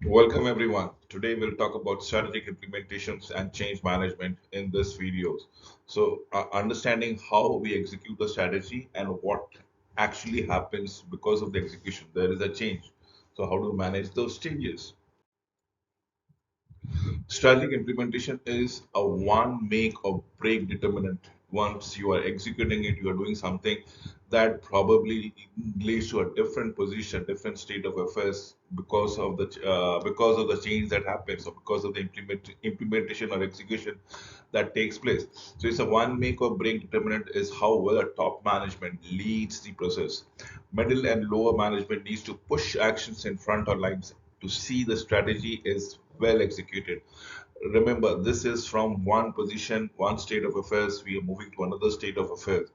Welcome everyone. Today we'll talk about strategic implementations and change management in this videos. Understanding how we execute the strategy and what actually happens because of the execution. There is a change. So how to manage those changes? Strategic implementation is a one make or break determinant. Once you are executing it, you are doing something that probably leads to a different position, different state of affairs because of the change that happens or because of the implementation or execution that takes place. So it's a one make or break determinant is how well a top management leads the process. Middle and lower management needs to push actions in front or lines to see the strategy is well executed. Remember, this is from one position, one state of affairs, we are moving to another state of affairs.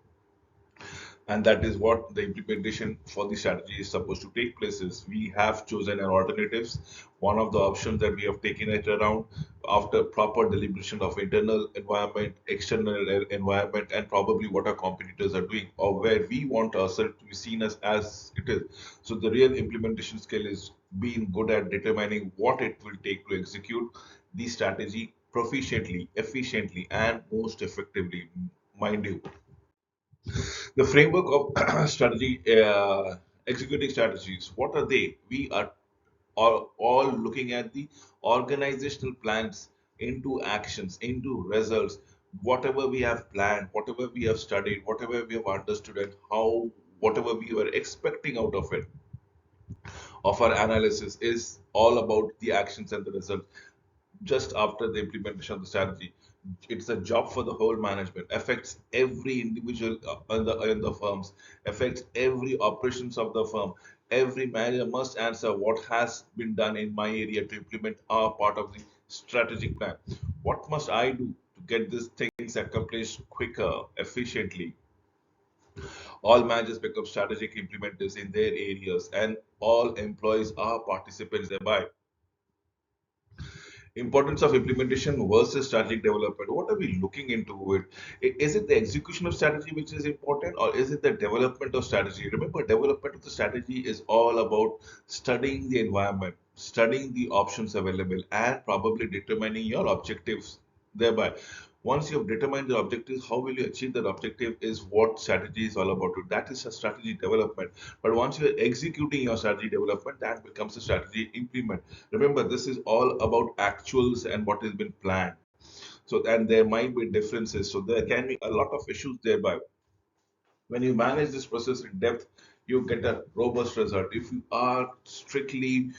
And that is what the implementation for the strategy is supposed to take place is. We have chosen an alternatives. One of the options that we have taken it around after proper deliberation of internal environment, external environment, and probably what our competitors are doing or where we want ourselves to be seen as it is. So the real implementation skill is being good at determining what it will take to execute the strategy proficiently, efficiently, and most effectively, mind you. The framework of strategy, executing strategies, what are they? We are all looking at the organizational plans into actions, into results, whatever we have planned, whatever we have studied, whatever we have understood, and how whatever we were expecting out of it, of our analysis, is all about the actions and the results just after the implementation of the strategy. It's a job for the whole management, affects every individual in the firms, affects every operations of the firm. Every manager must answer what has been done in my area to implement our part of the strategic plan. What must I do to get these things accomplished quicker, efficiently? All managers become strategic implementers in their areas, and all employees are participants thereby. Importance of implementation versus strategic development. What are we looking into it? Is it the execution of strategy which is important, or is it the development of strategy? Remember, development of the strategy is all about studying the environment, studying the options available, and probably determining your objectives thereby. Once you have determined the objectives, how will you achieve that objective is what strategy is all about. That is a strategy development. But once you are executing your strategy development, that becomes a strategy implement. Remember, this is all about actuals and what has been planned. So, and there might be differences. So, there can be a lot of issues thereby. When you manage this process in depth, you get a robust result. If you are strictly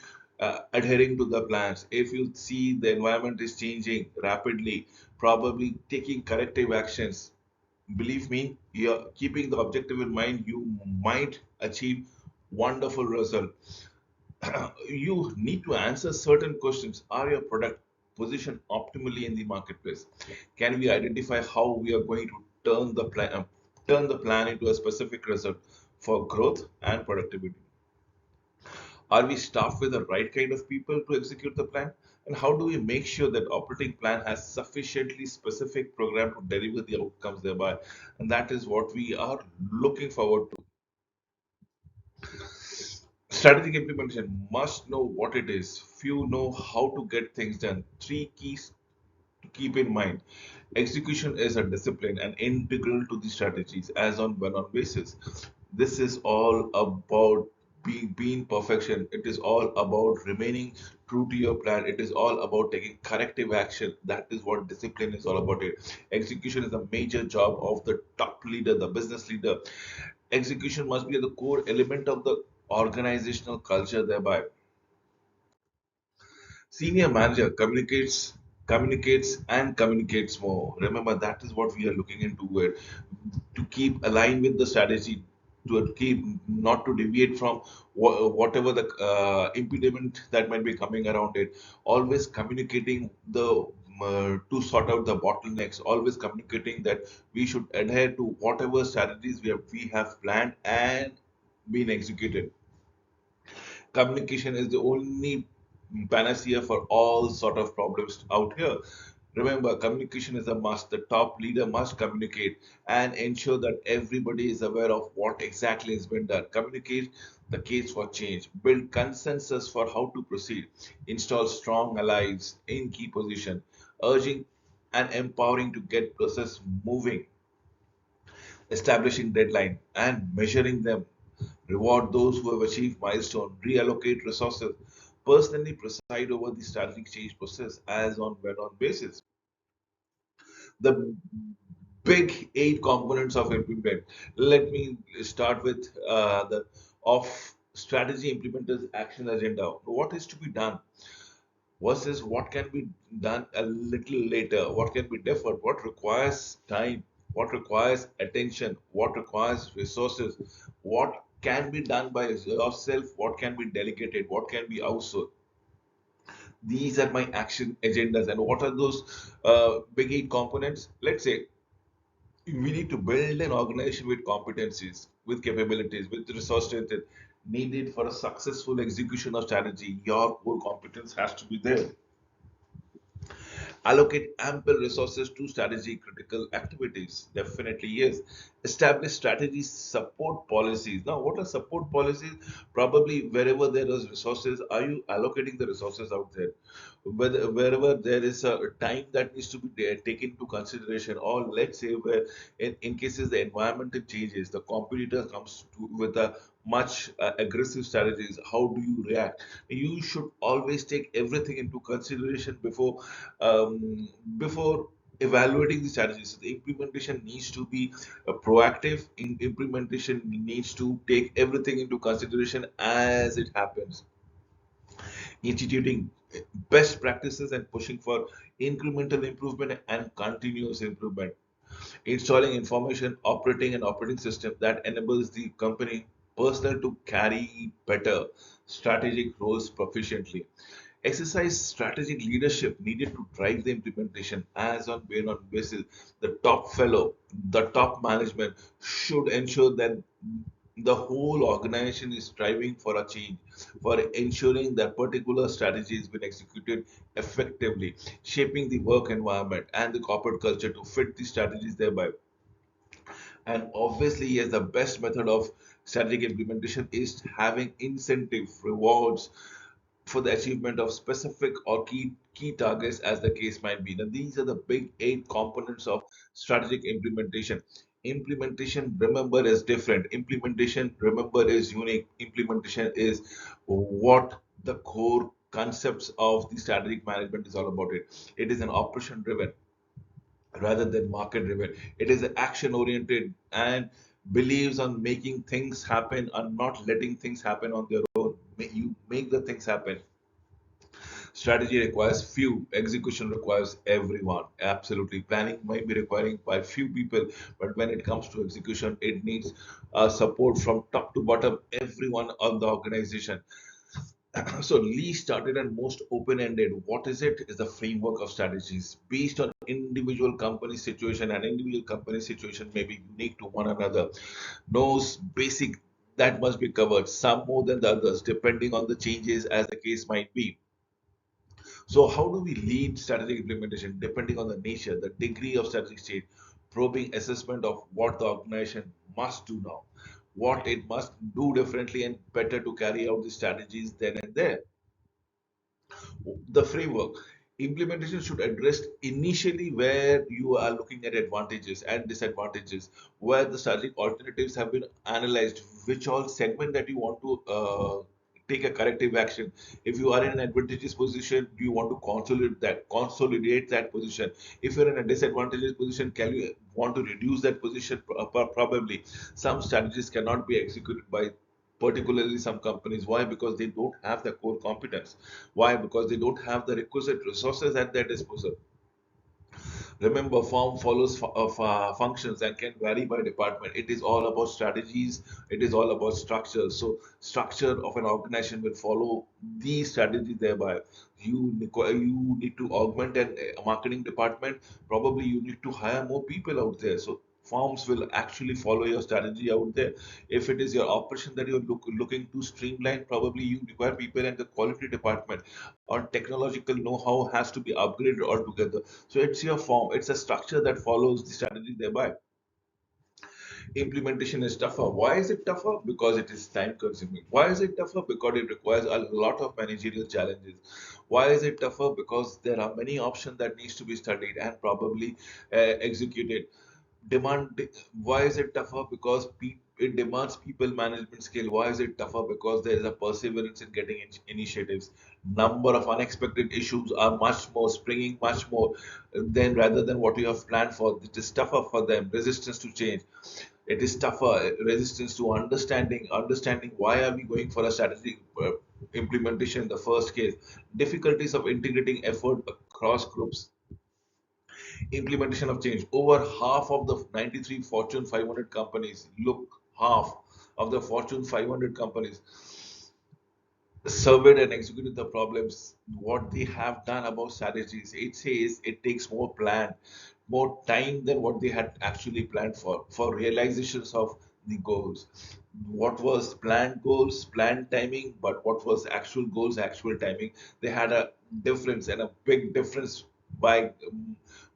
adhering to the plans, if you see the environment is changing rapidly, probably taking corrective actions, believe me, you're keeping the objective in mind, you might achieve wonderful result. You need to answer certain questions. Are your product positioned optimally in the marketplace? Can we identify how we are going to turn the plan into a specific result for growth and productivity? Are we staffed with the right kind of people to execute the plan? And how do we make sure that operating plan has sufficiently specific program to deliver the outcomes thereby? And that is what we are looking forward to. Strategic implementation must know what it is. Few know how to get things done. Three keys to keep in mind. Execution is a discipline and integral to the strategies as on one-on basis. This is all about being perfection. It is all about remaining true to your plan. It is all about taking corrective action. That is what discipline is all about. It. Execution is a major job of the top leader, the business leader. Execution must be the core element of the organizational culture thereby. Senior manager communicates and communicates more. Remember, that is what we are looking into it, to keep aligned with the strategy, to keep not to deviate from whatever the impediment that might be coming around it. Always communicating the to sort out the bottlenecks, always communicating that we should adhere to whatever strategies we have planned and been executed. Communication is the only panacea for all sort of problems out here. Remember, communication is a must. The top leader must communicate and ensure that everybody is aware of what exactly has been done. Communicate the case for change, build consensus for how to proceed, install strong allies in key position, urging and empowering to get process moving, establishing deadline and measuring them, reward those who have achieved milestone, reallocate resources, personally preside over the strategic change process as on when on basis. The big eight components of implement. Let me start with the of strategy implementers action agenda. What is to be done versus what can be done a little later, what can be deferred, what requires time, what requires attention, what requires resources, what can be done by yourself, what can be delegated, what can be outsourced. These are my action agendas. And what are those big eight components? Let's say we need to build an organization with competencies, with capabilities, with resource strength needed for a successful execution of strategy. Your core competence has to be there. Allocate ample resources to strategy critical activities. Definitely, yes. Establish strategy support policies. Now, what are support policies? Probably wherever there is resources, are you allocating the resources out there? Wherever there is a time that needs to be taken into consideration, or let's say where in cases the environmental changes, the competitor comes with a much aggressive strategies, how do you react? You should always take everything into consideration before evaluating the strategies. So the implementation needs to be proactive. Implementation needs to take everything into consideration as it happens, instituting best practices and pushing for incremental improvement and continuous improvement, installing information operating and operating system that enables the company personnel to carry better strategic roles proficiently. Exercise strategic leadership needed to drive the implementation as on when on basis. The top fellow, the top management should ensure that the whole organization is striving for a change, for ensuring that particular strategy has been executed effectively, shaping the work environment and the corporate culture to fit the strategies thereby. And obviously, yes, the best method of strategic implementation is having incentive rewards for the achievement of specific or key targets as the case might be. Now, these are the big eight components of strategic implementation. Implementation, remember, is different. Implementation, remember, is unique. Implementation is what the core concepts of the strategic management is all about. It is an operation driven rather than market driven. It is action oriented and believes on making things happen and not letting things happen on their own. You make the things happen. Strategy requires few, execution requires everyone. Absolutely. Planning might be requiring by few people, but when it comes to execution, it needs support from top to bottom, everyone on the organization. So Lee started and most open-ended. What is it? Is the framework of strategies based on individual company situation, and individual company situation may be unique to one another. Knows basic that must be covered, some more than the others, depending on the changes as the case might be. So, how do we lead strategic implementation depending on the nature, the degree of strategic change, probing assessment of what the organization must do now, what it must do differently and better to carry out the strategies then and there. The framework implementation should address initially where you are looking at advantages and disadvantages, where the strategic alternatives have been analyzed, which all segment that you want to take a corrective action. If you are in an advantageous position, do you want to consolidate that position? If you're in a disadvantageous position, can you want to reduce that position? Probably some strategies cannot be executed by particularly some companies. Why? Because they don't have the core competence. Why? Because they don't have the requisite resources at their disposal. Remember, form follows functions and can vary by department. It is all about strategies. It is all about structure. So, structure of an organization will follow these strategies. Thereby, you need to augment a marketing department. Probably, you need to hire more people out there. So, firms will actually follow your strategy out there. If it is your operation that you're looking to streamline, probably you require people in the quality department, or technological know-how has to be upgraded altogether. So it's your firm, it's a structure that follows the strategy thereby. Implementation is tougher. Why is it tougher? Because it is time consuming. Why is it tougher? Because it requires a lot of managerial challenges. Why is it tougher? Because there are many options that needs to be studied and probably executed. Demand. Why is it tougher? Because it demands people management skill. Why is it tougher? Because there is a perseverance in getting initiatives. Number of unexpected issues are much more, springing much more than rather than what you have planned for. It is tougher for them. Resistance to change. It is tougher. Resistance to understanding why are we going for a strategic implementation in the first case. Difficulties of integrating effort across groups. Implementation of change. Over half of the 93 Fortune 500 companies, look, half of the Fortune 500 companies surveyed and executed the problems, what they have done about strategies. It says it takes more plan, more time than what they had actually planned for realizations of the goals. What was planned goals, planned timing, but what was actual goals, actual timing. They had a difference, and a big difference by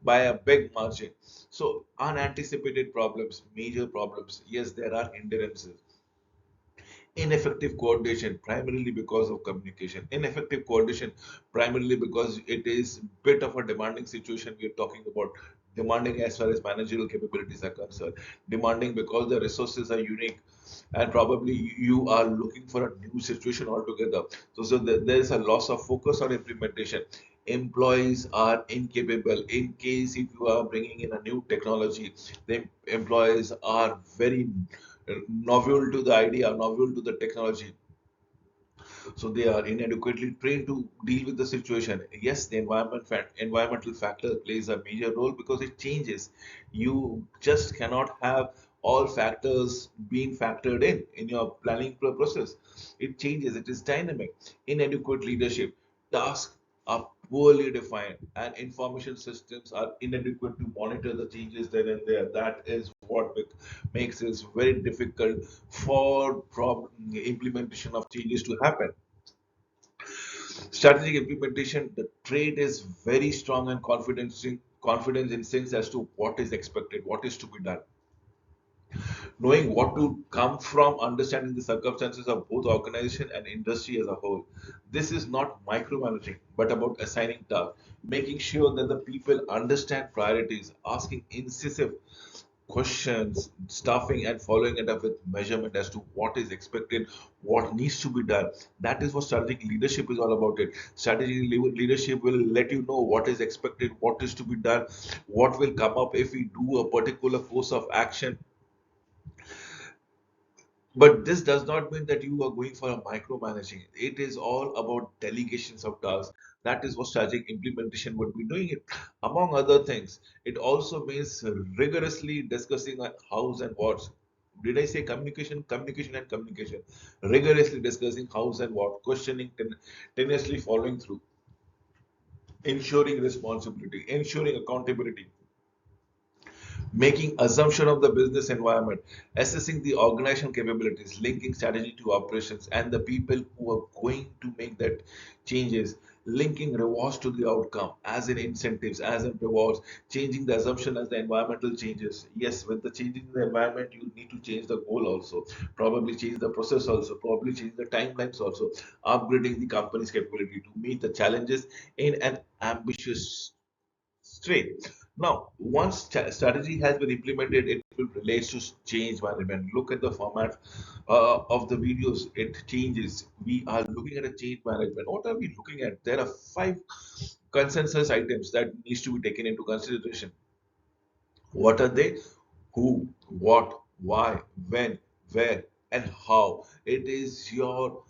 by a big margin. So unanticipated problems, major problems. Yes, there are hindrances. Ineffective coordination, primarily because of communication. Ineffective coordination, primarily because it is bit of a demanding situation we are talking about. Demanding as far as managerial capabilities are concerned. Demanding because the resources are unique, and probably you are looking for a new situation altogether. So there is a loss of focus on implementation. Employees are incapable. In case if you are bringing in a new technology, the employees are very novel to the idea, novel to the technology. So they are inadequately trained to deal with the situation. Yes, the environmental factor plays a major role because it changes. You just cannot have all factors being factored in your planning process. It changes. It is dynamic. Inadequate leadership. Tasks are poorly defined, and information systems are inadequate to monitor the changes then and there. That is what makes it very difficult for implementation of changes to happen. Strategic implementation, the trade is very strong and confidence in sense as to what is expected, what is to be done. Knowing what to come from, understanding the circumstances of both organization and industry as a whole. This is not micromanaging, but about assigning tasks, making sure that the people understand priorities, asking incisive questions, staffing, and following it up with measurement as to what is expected, what needs to be done. That is what strategic leadership is all about. It strategic leadership will let you know what is expected, what is to be done, what will come up if we do a particular course of action. But this does not mean that you are going for a micromanaging. It is all about delegations of tasks. That is what strategic implementation would be doing it. Among other things, it also means rigorously discussing hows and whats. Did I say communication? Communication and communication. Rigorously discussing hows and what, questioning, tenuously following through, ensuring responsibility, ensuring accountability, making assumption of the business environment, assessing the organizational capabilities, linking strategy to operations and the people who are going to make that changes, linking rewards to the outcome, as in incentives, as in rewards, changing the assumption as the environmental changes. Yes, with the changing the environment, you need to change the goal also, probably change the process also, probably change the timelines also, upgrading the company's capability to meet the challenges in an ambitious straight. Now, once strategy has been implemented, it will relate to change management. Look at the format of the videos, it changes. We are looking at a change management. What are we looking at? There are five consensus items that needs to be taken into consideration. What are they? Who, what, why, when, where, and how. It is your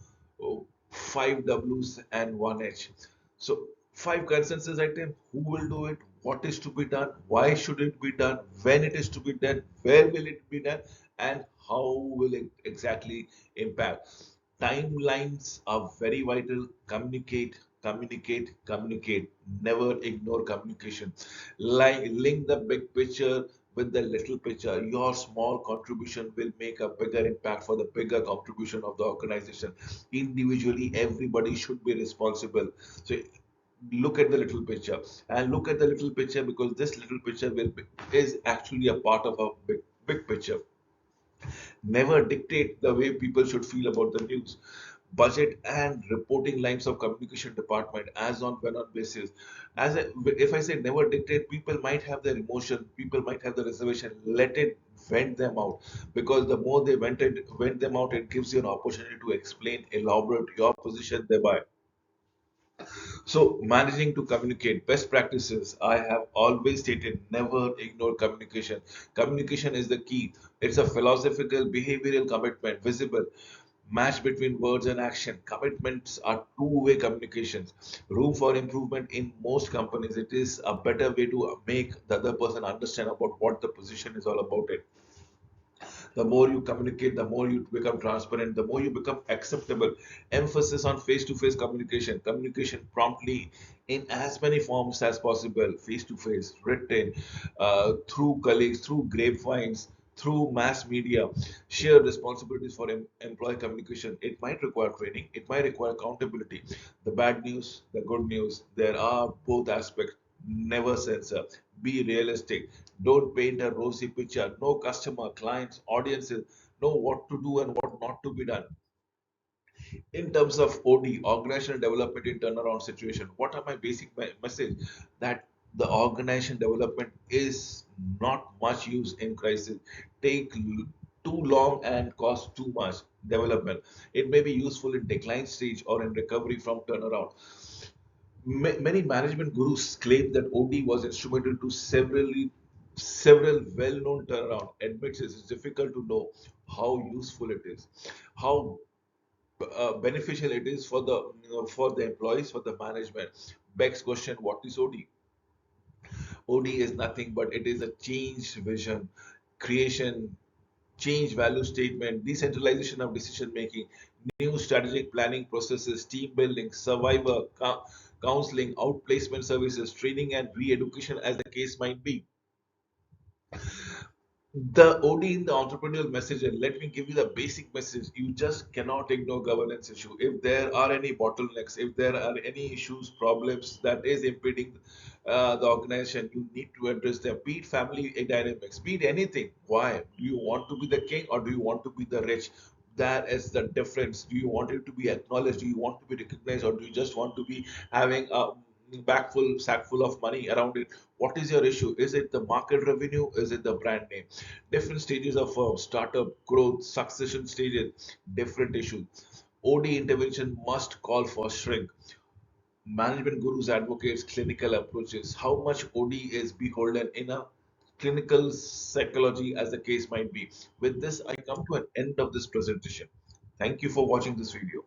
five W's and one H. So, five consensus items: who will do it, what is to be done, why should it be done, when it is to be done, where will it be done, and how will it exactly impact. Timelines are very vital. Communicate, communicate, communicate. Never ignore communication. Like link the big picture with the little picture. Your small contribution will make a bigger impact for the bigger contribution of the organization. Individually, everybody should be responsible. So look at the little picture, and look at the little picture, because this little picture is actually a part of a big picture. Never dictate the way people should feel about the news. Budget and reporting lines of communication department as on when on basis. If I say never dictate, people might have their emotion, people might have the reservation. Let it vent them out, because the more they vent them out, it gives you an opportunity to explain, elaborate your position thereby. So, managing to communicate best practices, I have always stated never ignore communication. Communication is the key. It's a philosophical, behavioral commitment, visible match between words and action. Commitments are two-way communications. Room for improvement in most companies. It is a better way to make the other person understand about what the position is all about. It. The more you communicate, the more you become transparent, the more you become acceptable. Emphasis on face to face communication, communication promptly in as many forms as possible, face to face, written, through colleagues, through grapevines, through mass media. Share responsibilities for employee communication. It might require training, it might require accountability. The bad news, the good news, there are both aspects. Never censor. Be realistic. Don't paint a rosy picture. No customer, clients, audiences know what to do and what not to be done. In terms of OD, organizational development in turnaround situation, what are my basic message? That the organization development is not much use in crisis. Take too long and cost too much development. It may be useful in decline stage or in recovery from turnaround. Many management gurus claim that OD was instrumental to several well-known turnaround. Admits it's difficult to know how useful it is, how beneficial it is for for the employees, for the management. Begs question: what is OD? OD is nothing but it is a change vision, creation, change value statement, decentralization of decision making, new strategic planning processes, team building, survivor counseling, outplacement services, training and re-education, as the case might be. The OD in the entrepreneurial message, and let me give you the basic message. You just cannot ignore governance issue. If there are any bottlenecks, if there are any issues, problems that is impeding the organization, you need to address them. Be it family dynamics, be it anything. Why? Do you want to be the king or do you want to be the rich? That is the difference. Do you want it to be acknowledged? Do you want to be recognized, or do you just want to be having a sack full of money around it? What is your issue? Is it the market revenue? Is it the brand name? Different stages of startup growth, succession stages, different issues. OD intervention must call for shrink. Management gurus advocates clinical approaches. How much OD is beholden in a clinical psychology, as the case might be. With this, I come to an end of this presentation. Thank you for watching this video.